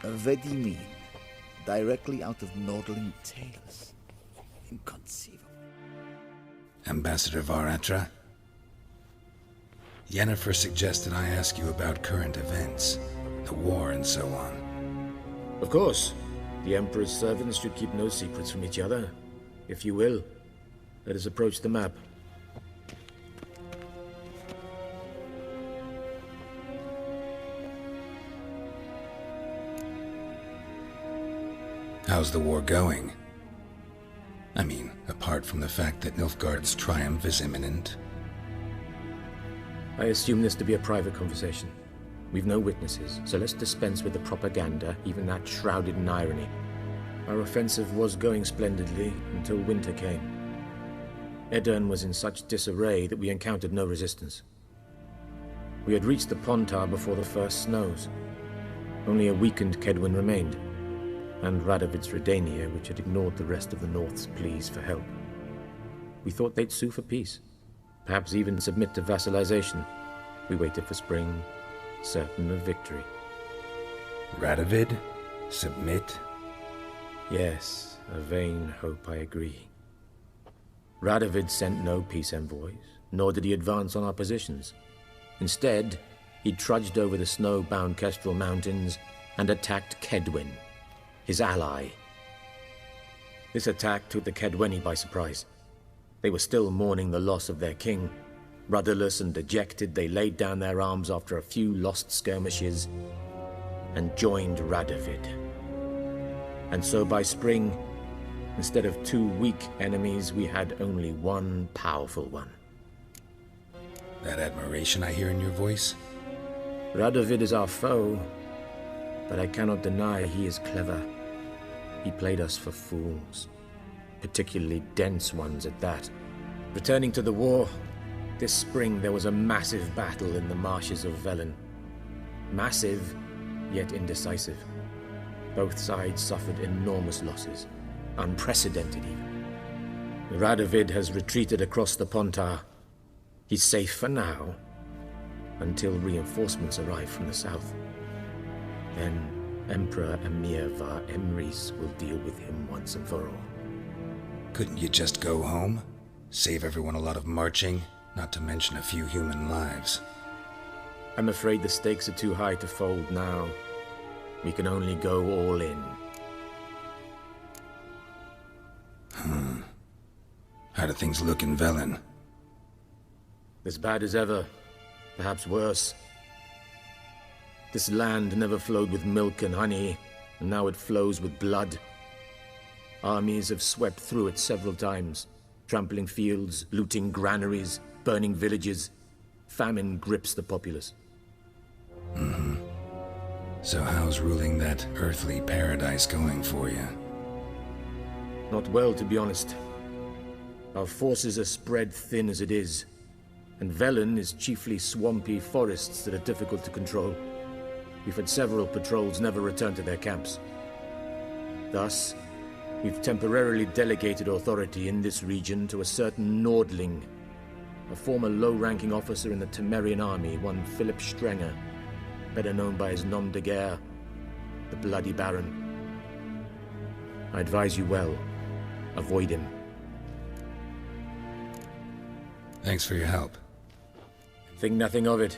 A Vedimi, directly out of Nordling tales. Inconceivable. Ambassador Varatra? Yennefer suggested I ask you about current events, the war and so on. Of course. The Emperor's servants should keep no secrets from each other. If you will, let us approach the map. How's the war going? I mean, apart from the fact that Nilfgaard's triumph is imminent. I assume this to be a private conversation. We've no witnesses, so let's dispense with the propaganda, even that shrouded in irony. Our offensive was going splendidly until winter came. Edirn was in such disarray that we encountered no resistance. We had reached the Pontar before the first snows. Only a weakened Kedwin remained, and Radovid's Redania, which had ignored the rest of the North's pleas for help. We thought they'd sue for peace, perhaps even submit to vassalization. We waited for spring, certain of victory. Radovid? Submit? Yes, a vain hope, I agree. Radovid sent no peace envoys, nor did he advance on our positions. Instead, he trudged over the snow-bound Kestrel Mountains and attacked Kedwin, his ally. This attack took the Kedweni by surprise. They were still mourning the loss of their king. Rudderless and dejected, they laid down their arms after a few lost skirmishes and joined Radovid. And so by spring, instead of 2 weak enemies, we had only one powerful one. That admiration I hear in your voice? Radovid is our foe, but I cannot deny he is clever. He played us for fools, particularly dense ones at that. Returning to the war, this spring there was a massive battle in the marshes of Velen. Massive, yet indecisive. Both sides suffered enormous losses, unprecedented even. Radovid has retreated across the Pontar. He's safe for now, until reinforcements arrive from the south. Then Emperor Emir var Emrys will deal with him once and for all. Couldn't you just go home? Save everyone a lot of marching, not to mention a few human lives. I'm afraid the stakes are too high to fold now. We can only go all in. How do things look in Velen? As bad as ever, perhaps worse. This land never flowed with milk and honey, and now it flows with blood. Armies have swept through it several times, trampling fields, looting granaries, burning villages. Famine grips the populace. So how's ruling that earthly paradise going for you? Not well, to be honest. Our forces are spread thin as it is, and Velen is chiefly swampy forests that are difficult to control. We've had several patrols never return to their camps. Thus, we've temporarily delegated authority in this region to a certain Nordling, a former low-ranking officer in the Temerian army, one Philip Strenger, better known by his nom de guerre, the Bloody Baron. I advise you well. Avoid him. Thanks for your help. Think nothing of it.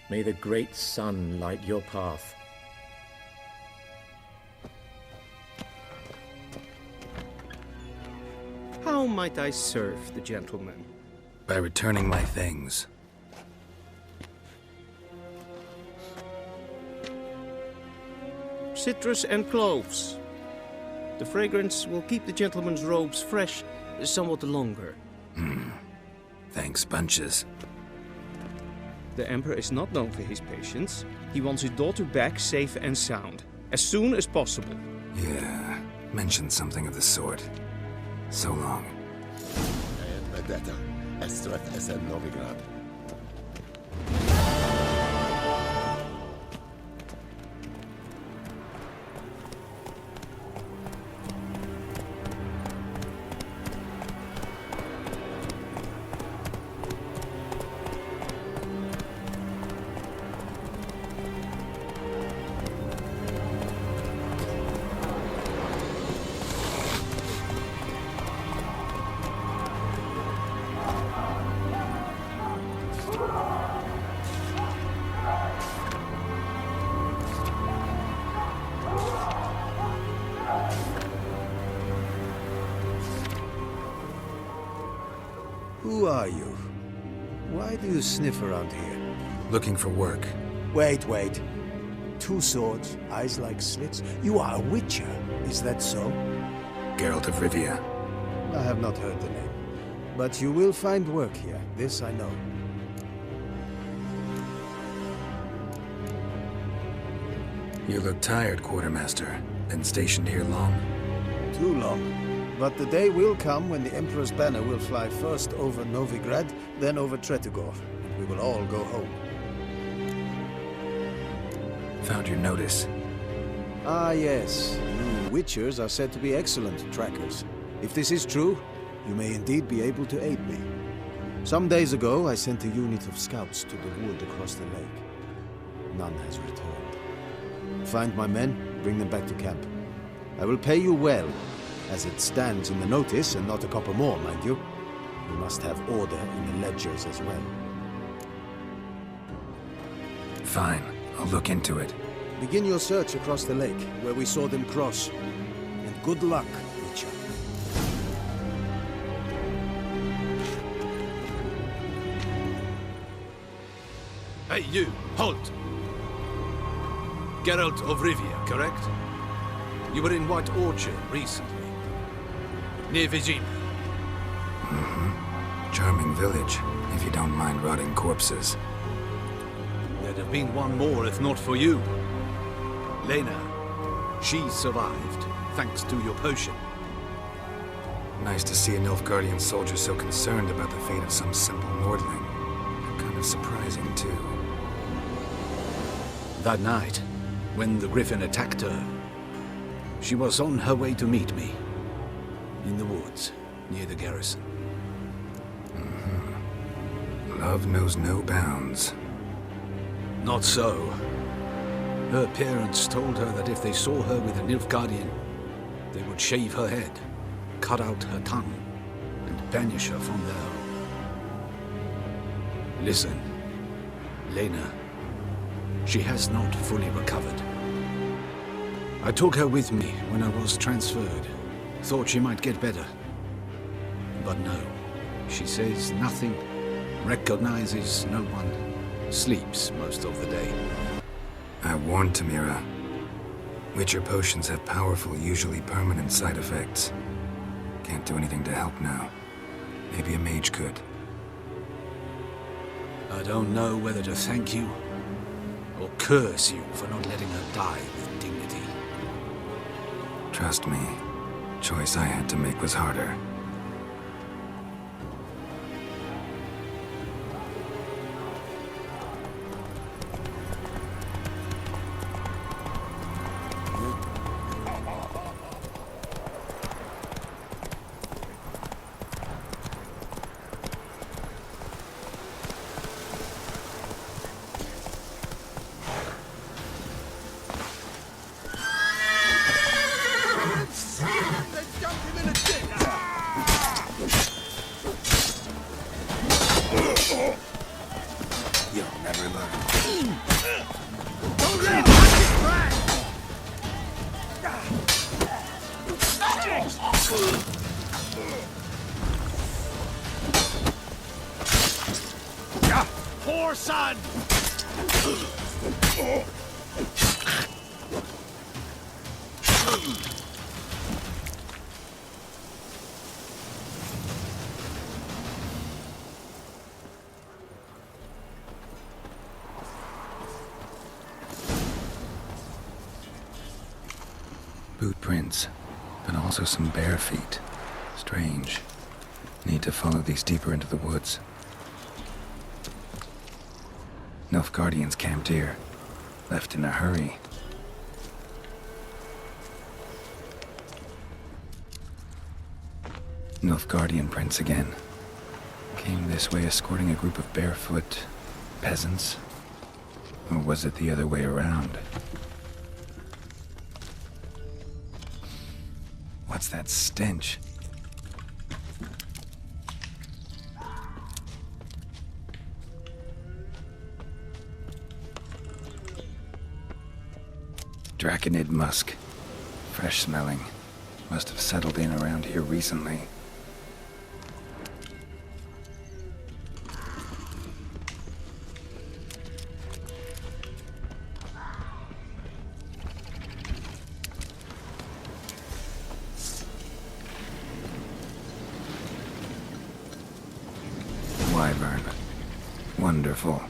May the great sun light your path. How might I serve the gentleman? By returning my things. Citrus and cloves. The fragrance will keep the gentleman's robes fresh somewhat longer. Thanks, bunches. The Emperor is not known for his patience. He wants his daughter back safe and sound, as soon as possible. Yeah, mentioned something of the sort. So long. Vendetta, Estrat SM Novigrad. Who are you? Why do you sniff around here? Looking for work. Wait. 2 swords, eyes like slits. You are a witcher, is that so? Geralt of Rivia. I have not heard the name. But you will find work here, this I know. You look tired, Quartermaster. Been stationed here long? Too long. But the day will come when the Emperor's banner will fly first over Novigrad, then over Tretogor, and we will all go home. Found your notice. Ah, yes. You Witchers are said to be excellent trackers. If this is true, you may indeed be able to aid me. Some days ago, I sent a unit of scouts to the wood across the lake. None has returned. Find my men, bring them back to camp. I will pay you well, as it stands in the notice, and not a copper more, mind you. We must have order in the ledgers as well. Fine. I'll look into it. Begin your search across the lake, where we saw them cross. And good luck, Witcher. Hey, you! Halt! Geralt of Rivia, correct? You were in White Orchard recently. Near Virginia. Charming village, if you don't mind rotting corpses. There'd have been one more if not for you. Lena. She survived, thanks to your potion. Nice to see a Nilfgaardian soldier so concerned about the fate of some simple Nordling. Kind of surprising, too. That night, when the Griffin attacked her, she was on her way to meet me. In the woods, near the garrison. Love knows no bounds. Not so. Her parents told her that if they saw her with a Nilfgaardian, they would shave her head, cut out her tongue, and banish her from their home. Listen, Lena, she has not fully recovered. I took her with me when I was transferred. Thought she might get better. But no, she says nothing, recognizes no one, sleeps most of the day. I warned Tamira. Witcher potions have powerful, usually permanent side effects. Can't do anything to help now. Maybe a mage could. I don't know whether to thank you or curse you for not letting her die with dignity. Trust me, choice I had to make was harder. You'll never learn. Poor son! Boot prints, but also some bare feet. Strange. Need to follow these deeper into the woods. Nilfgaardians camped here. Left in a hurry. Nilfgaardian prints again. Came this way escorting a group of barefoot peasants. Or was it the other way around? What's that stench? Draconid musk. Fresh smelling. Must have settled in around here recently. wyvern. Wonderful.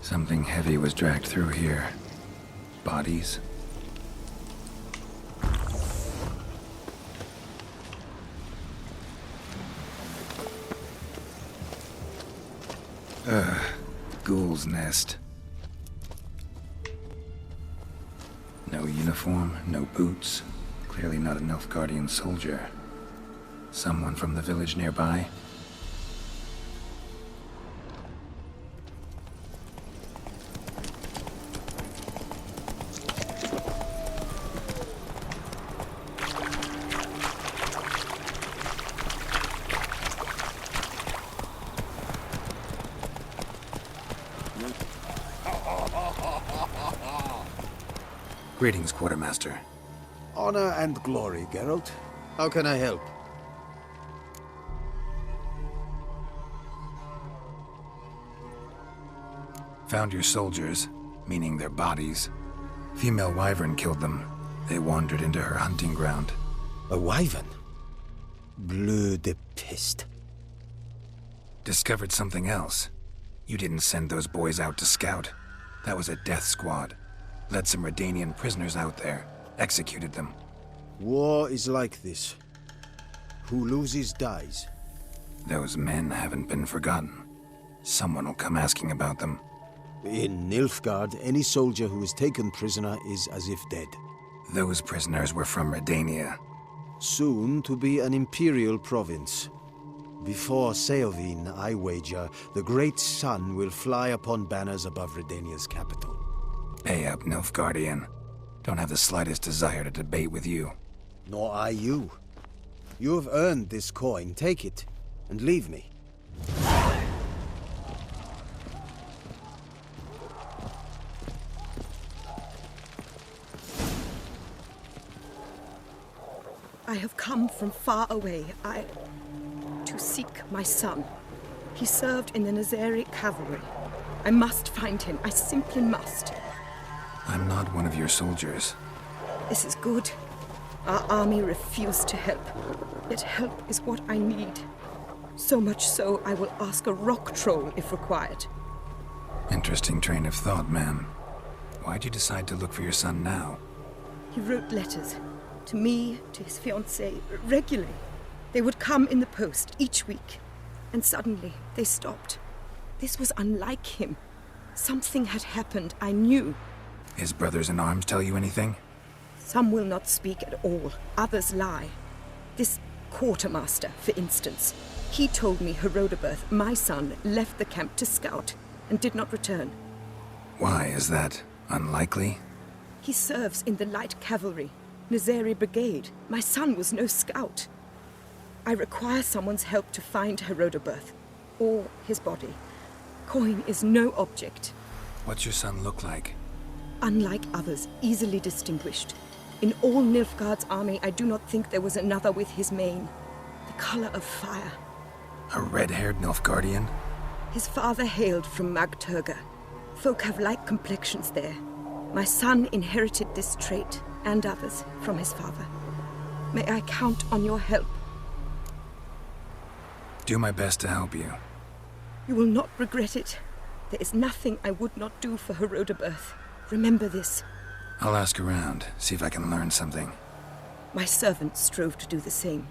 Something heavy was dragged through here. Bodies. Ghoul's nest. No uniform, no boots. Clearly not a Nilfgaardian soldier. Someone from the village nearby? Greetings, Quartermaster. Honor and glory, Geralt. How can I help? Found your soldiers, meaning their bodies. Female wyvern killed them. They wandered into her hunting ground. A wyvern? Bleu de peste. Discovered something else. You didn't send those boys out to scout. That was a death squad. Led some Redanian prisoners out there. Executed them. War is like this. Who loses dies. Those men haven't been forgotten. Someone will come asking about them. In Nilfgaard, any soldier who is taken prisoner is as if dead. Those prisoners were from Redania. Soon to be an imperial province. Before Seovin, I wager, the great sun will fly upon banners above Redania's capital. Pay up, Nilfgaardian. Don't have the slightest desire to debate with you. Nor I you. You have earned this coin. Take it, and leave me. I have come from far away. To seek my son. He served in the Nazari cavalry. I must find him. I simply must. I'm not one of your soldiers. This is good. Our army refused to help. Yet help is what I need. So much so, I will ask a rock troll if required. Interesting train of thought, ma'am. Why'd you decide to look for your son now? He wrote letters. To me, to his fiancée, regularly. They would come in the post each week. And suddenly, they stopped. This was unlike him. Something had happened, I knew. His brothers in arms tell you anything? Some will not speak at all. Others lie. This quartermaster, for instance. He told me Herodoberth, my son, left the camp to scout and did not return. Why is that? Unlikely? He serves in the light cavalry, Nazari Brigade. My son was no scout. I require someone's help to find Herodoberth, or his body. Coin is no object. What's your son look like? Unlike others, easily distinguished. In all Nilfgaard's army, I do not think there was another with his mane. The color of fire. A red-haired Nilfgaardian? His father hailed from Magturga. Folk have light complexions there. My son inherited this trait, and others, from his father. May I count on your help? Do my best to help you. You will not regret it. There is nothing I would not do for Herodoberth. Remember this. I'll ask around, see if I can learn something. My servant strove to do the same.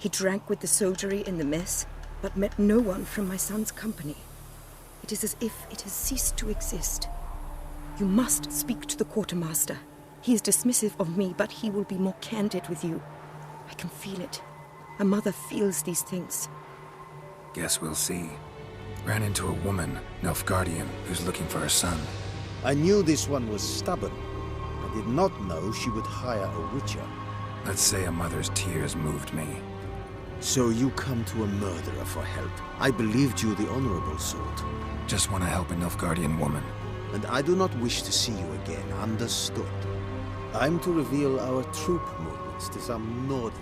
He drank with the soldiery in the mess, but met no one from my son's company. It is as if it has ceased to exist. You must speak to the quartermaster. He is dismissive of me, but he will be more candid with you. I can feel it. A mother feels these things. Guess we'll see. Ran into a woman, Nilfgaardian, who's looking for her son. I knew this one was stubborn. I did not know she would hire a witcher. Let's say a mother's tears moved me. So you come to a murderer for help. I believed you the honorable sort. Just want to help a Nilfgaardian woman. And I do not wish to see you again, understood? I'm to reveal our troop movements to some Nordling.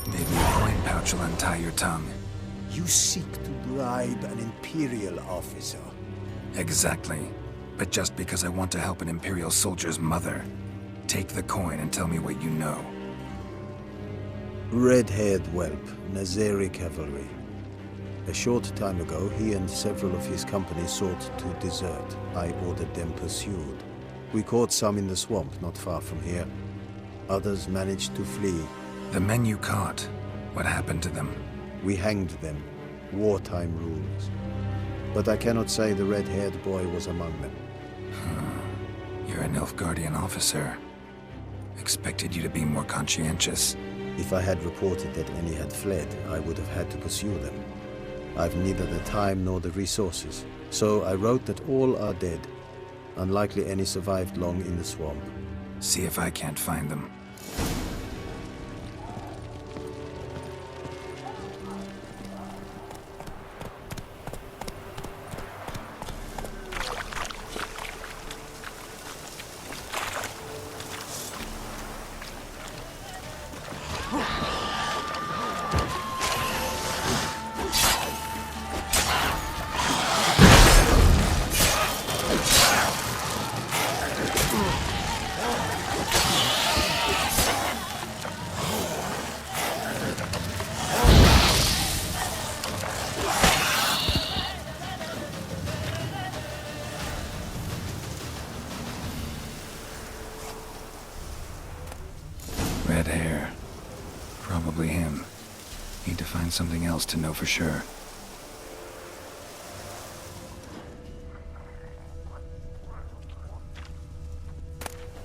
Maybe a coin pouch will untie your tongue. You seek to bribe an Imperial officer. Exactly. But just because I want to help an Imperial soldier's mother. Take the coin and tell me what you know. Red-haired whelp, Nazeri cavalry. A short time ago, he and several of his company sought to desert. I ordered them pursued. We caught some in the swamp not far from here. Others managed to flee. The men you caught, what happened to them? We hanged them. Wartime rules. But I cannot say the red-haired boy was among them. You're a Nilfgaardian officer. Expected you to be more conscientious. If I had reported that any had fled, I would have had to pursue them. I've neither the time nor the resources, so I wrote that all are dead. Unlikely any survived long in the swamp. See if I can't find them. Red hair. Probably him. Need to find something else to know for sure.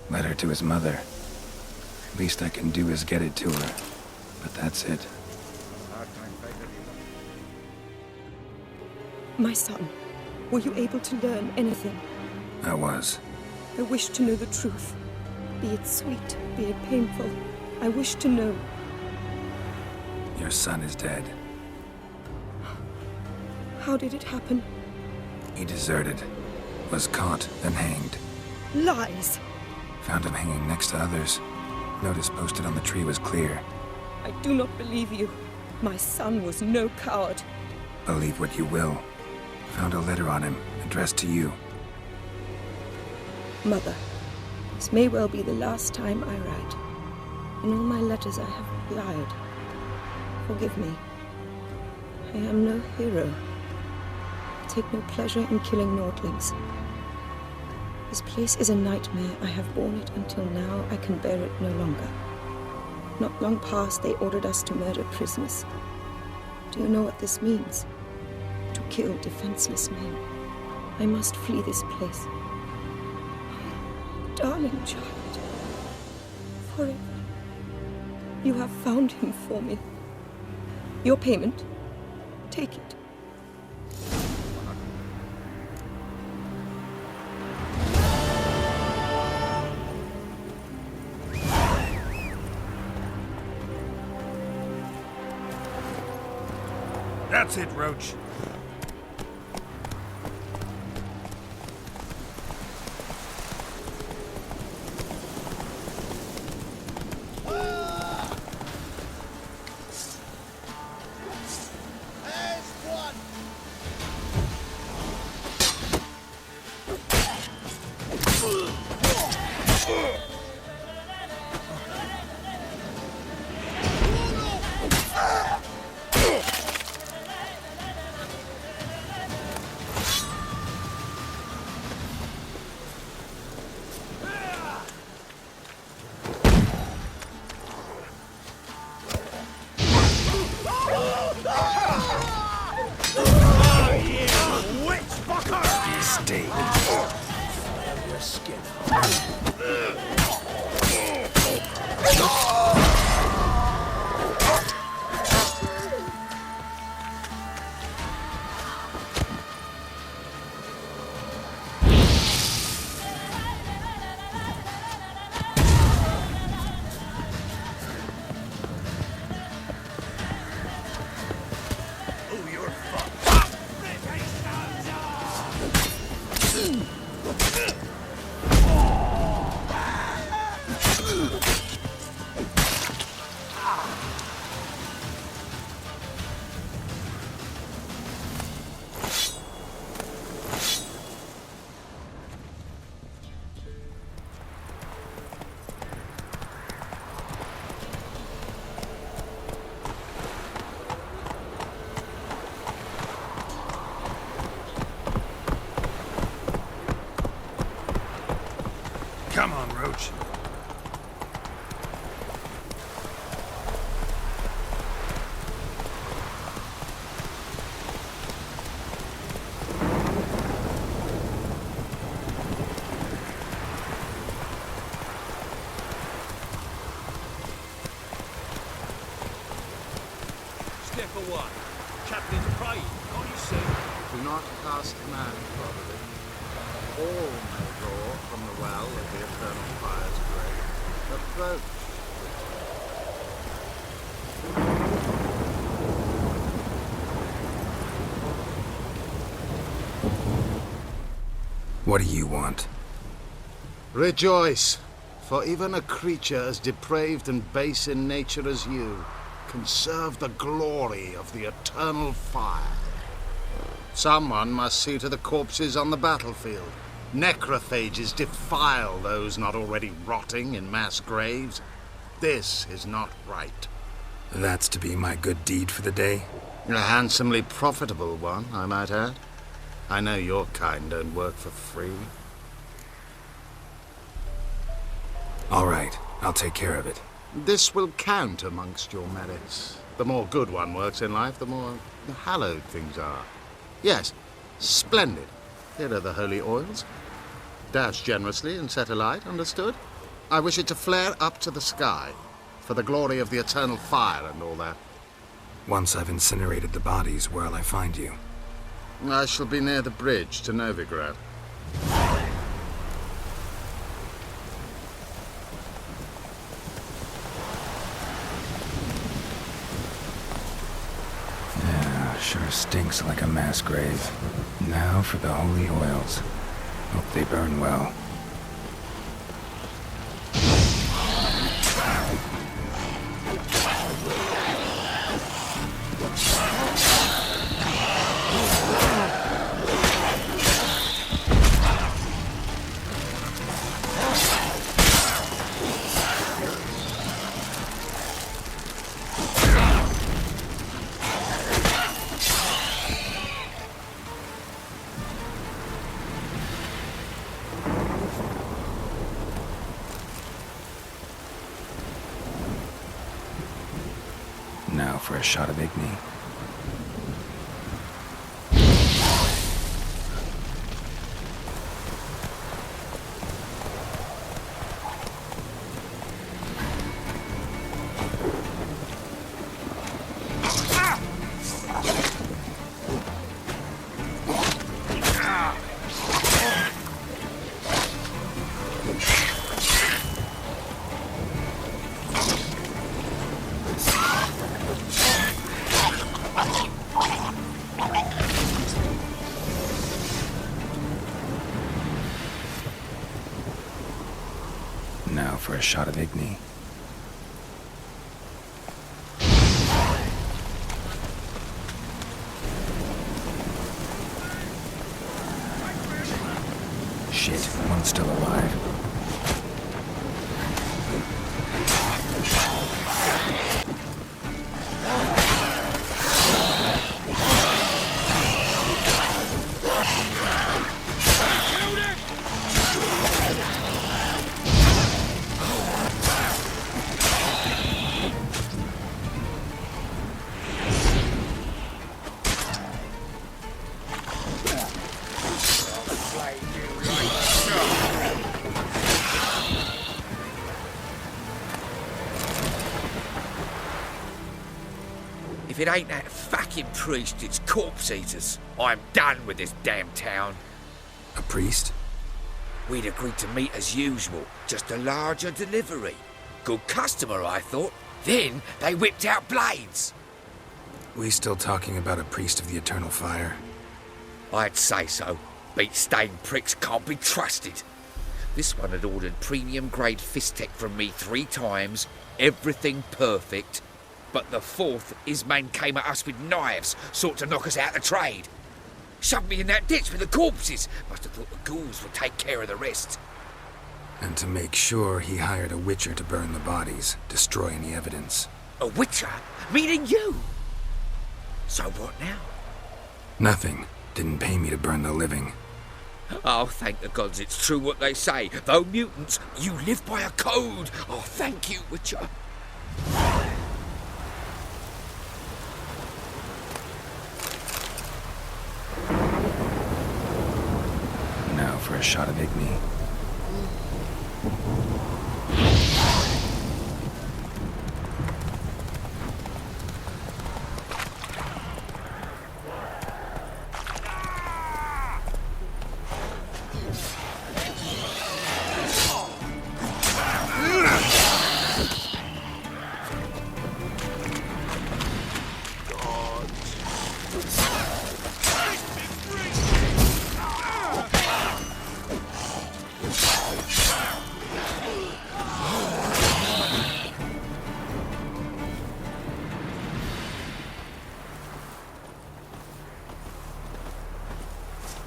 Letter to his mother. Least I can do is get it to her. But that's it. My son, were you able to learn anything? I was. I wish to know the truth. Be it sweet, be it painful. I wish to know. Your son is dead. How did it happen? He deserted. Was caught and hanged. Lies! Found him hanging next to others. Notice posted on the tree was clear. I do not believe you. My son was no coward. Believe what you will. Found a letter on him, addressed to you. Mother, this may well be the last time I write. In all my letters I have lied. Forgive me. I am no hero. I take no pleasure in killing Nordlings. This place is a nightmare. I have borne it until now. I can bear it no longer. Not long past, they ordered us to murder prisoners. Do you know what this means? To kill defenseless men. I must flee this place. Darling child, forever. You have found him for me. Your payment, take it. That's it, Roach. Come on, Roach. Step away. Captain's praying, can't you see? Do not cast man, probably. All may draw from the well of the eternal fire's grave. Approach. What do you want? Rejoice, for even a creature as depraved and base in nature as you can serve the glory of the eternal fire. Someone must see to the corpses on the battlefield. Necrophages defile those not already rotting in mass graves. This is not right. That's to be my good deed for the day? A handsomely profitable one, I might add. I know your kind don't work for free. All right, I'll take care of it. This will count amongst your merits. The more good one works in life, the more hallowed things are. Yes, splendid. Here are the holy oils. Dash generously and set alight, understood? I wish it to flare up to the sky, for the glory of the eternal fire and all that. Once I've incinerated the bodies, where'll I find you? I shall be near the bridge to Novigrad. Sure stinks like a mass grave. Now for the holy oils. Hope they burn well. Now for a shot of Igni. Now for a shot of Igni. Shit, one's still alive. If it ain't that fucking priest, it's corpse eaters. I'm done with this damn town. A priest? We'd agreed to meet as usual, just a larger delivery. Good customer, I thought. Then they whipped out blades. We still talking about a priest of the eternal fire? I'd say so. Beat-stained pricks can't be trusted. This one had ordered premium-grade fist tech from me 3 times, everything perfect. But the 4th, his men came at us with knives, sought to knock us out of trade. Shoved me in that ditch with the corpses. Must have thought the ghouls would take care of the rest. And to make sure, he hired a witcher to burn the bodies, destroy any evidence. A witcher? Meaning you? So what now? Nothing. Didn't pay me to burn the living. Oh, thank the gods it's true what they say. Though mutants, you live by a code. Oh, thank you, Witcher. Now for a shot of Igni.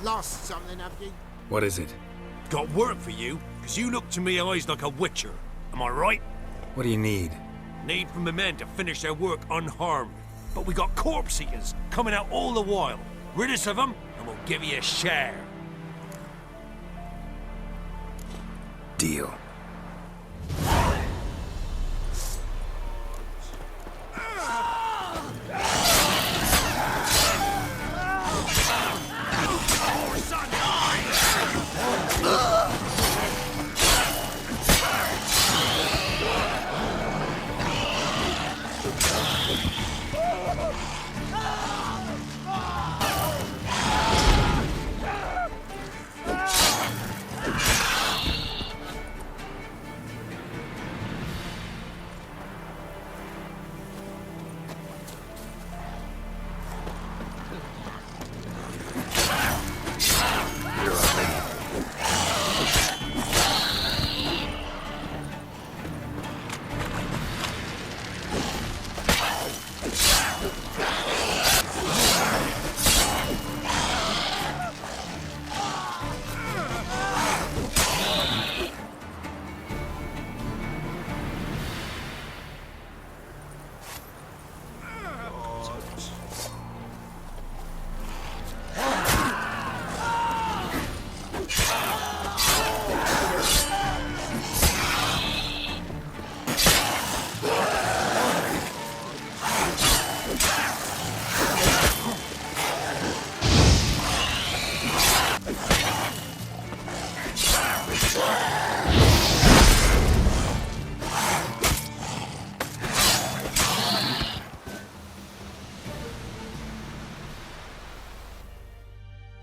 Lost something, have you? What is it? Got work for you, because you look to me eyes like a witcher. Am I right? What do you need? Need from the men to finish their work unharmed. But we got corpse eaters coming out all the while. Rid us of them, and we'll give you a share. Deal.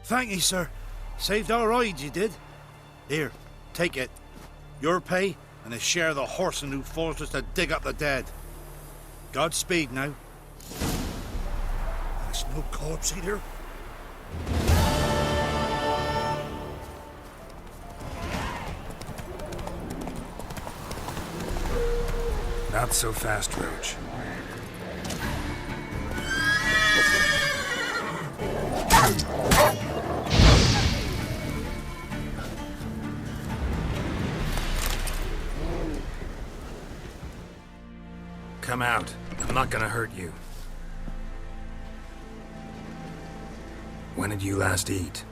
Thank you, sir. Saved our rides, you did. Here, take it. Your pay and a share of the horseman who forced us to dig up the dead. Godspeed now. There's no corpse eater. Not so fast, Roach. Come out. I'm not gonna hurt you. When did you last eat?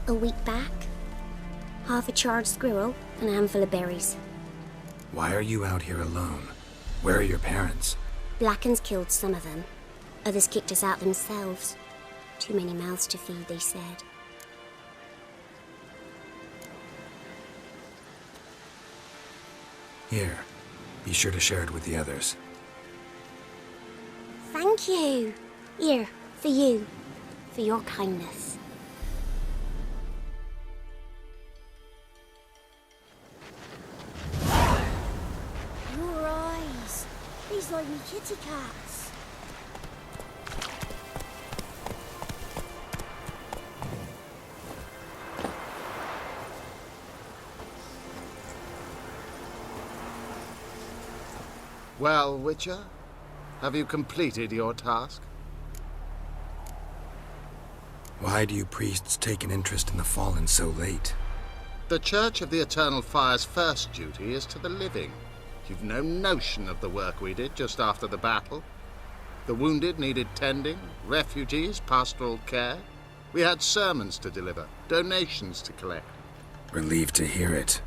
A week back. Half a charred squirrel and a handful of berries. Why are you out here alone? Where are your parents? Blackens killed some of them. Others kicked us out themselves. Too many mouths to feed, they said. Here. Be sure to share it with the others. Thank Thank you. Here, for you. For your kindness. Your eyes. These like me kitty cats. Well, Witcher, have you completed your task? Why do you priests take an interest in the fallen so late? The Church of the Eternal Fire's first duty is to the living. You've no notion of the work we did just after the battle. The wounded needed tending, refugees, pastoral care. We had sermons to deliver, donations to collect. Relieved to hear it.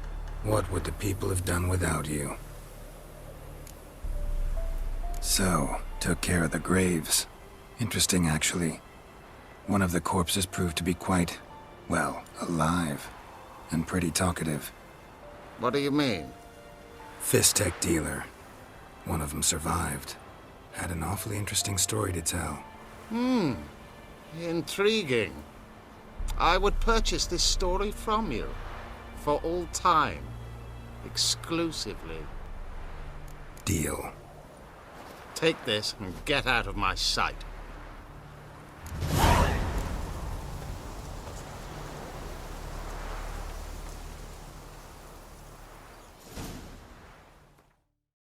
What would the people have done without you? So, took care of the graves. Interesting, actually. One of the corpses proved to be quite, well, alive. And pretty talkative. What do you mean? Fistech dealer. One of them survived. Had an awfully interesting story to tell. Intriguing. I would purchase this story from you. For all time. Exclusively. Deal. Take this and get out of my sight.